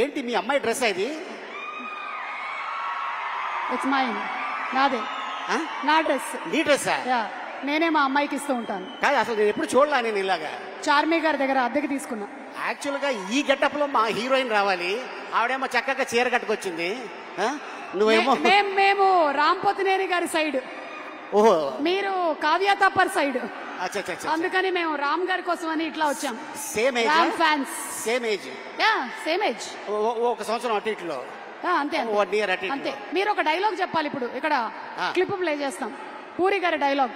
ఏంటి మీ అమ్మాయి డ్రెస్ ఇది? ఇట్స్ మైన్, నాదే, నా డ్రెస్. నీ డ్రెస్సా? నేనే మా అమ్మాయికి ఇస్తూ ఉంటాను. కాదు, అసలు నేను ఎప్పుడు చూడలా నేను ఇలాగా. చార్మి గారి దగ్గర అద్దెకి తీసుకున్నా. యాక్చువల్ గా ఈ గెటప్ లో మా హీరోయిన్ రావాలి, ఆవిడేమో చక్కగా చీర కట్టుకొచ్చింది, నువ్వేమో మేము రాంపోతినేని గారి సైడ్, ఓహో మీరు కావ్య తప్పర్ సైడ్, అందుకని మేము రామ్ గారి కోసం అని ఇట్లా వచ్చాం. Same age fans, same age, same age, ఒక సంవత్సరం అటు ఇట్లో అంతే అంతే. మీరు ఒక డైలాగ్ చెప్పాలి. ఇప్పుడు ఇక్కడ క్లిప్ ప్లే చేస్తాం, పూరి గారి డైలాగ్.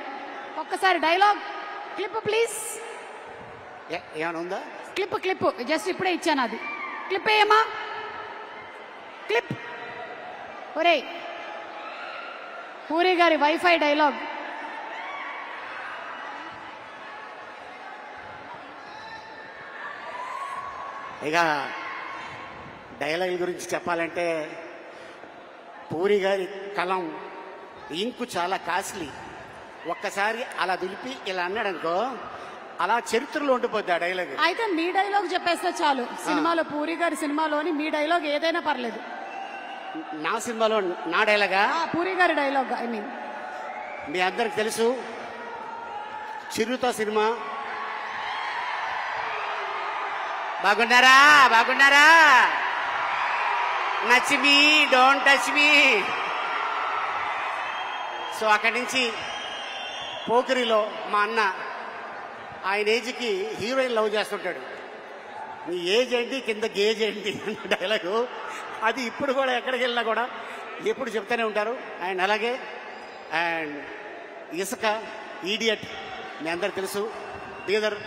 ఒక్కసారి డైలాగ్ క్లిప్ ప్లీజ్. ఏమైనా ఉందా? క్లిప్ జస్ట్ ఇప్పుడే ఇచ్చాను, అది క్లిప్ ఏమా క్లిప్. ఒరే పూరి గారి వైఫై డైలాగ్. ఇక డైలాగ్ గురించి చెప్పాలంటే పూరి గారి కలం ఇంకు చాలా కాస్ట్లీ. ఒక్కసారి అలా దులిపి ఇలా అన్నాడనుకో, అలా చరిత్రలో ఉండిపోద్ది ఆ డైలాగ్. అయితే మీ డైలాగ్ చెప్పేస్తే చాలు. సినిమాలో పూరి గారి సినిమాలోని మీ డైలాగ్ ఏదైనా పర్లేదు. నా సినిమాలో నా డైలాగా? పూరి గారి డైలాగ్. ఐ మీన్ మీ అందరికి తెలుసు, చిరుత సినిమా. బాగున్నారా? బాగున్నారా? నచ్ me don't touch me. So అక్కడి నుంచి పోకిరిలో మా అన్న ఆయన ఏజ్కి హీరోయిన్ లవ్ చేస్తుంటాడు. నీ ఏజ్ ఏంటి, కింద గేజ్ ఏంటి అన్న డైలాగు. అది ఇప్పుడు కూడా ఎక్కడికి వెళ్ళినా కూడా ఎప్పుడు చెప్తూనే ఉంటారు. అండ్ అలాగే అండ్ ఇసుక, ఈడియట్ మీ అందరికి తెలుసు, బీదర్.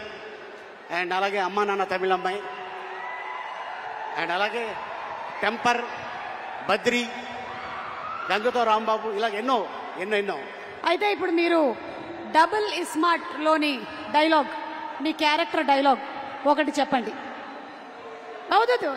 అండ్ అలాగే అమ్మా నాన్న తమిళ అమ్మాయి. అండ్ అలాగే టెంపర్, బద్రి, గంగతో రాంబాబు, ఇలా ఎన్నో ఎన్నో ఎన్నో. అయితే ఇప్పుడు మీరు డబుల్ ఇస్మార్ట్ లోని డైలాగ్, మీ క్యారెక్టర్ డైలాగ్ ఒకటి చెప్పండి. అవుతుంది.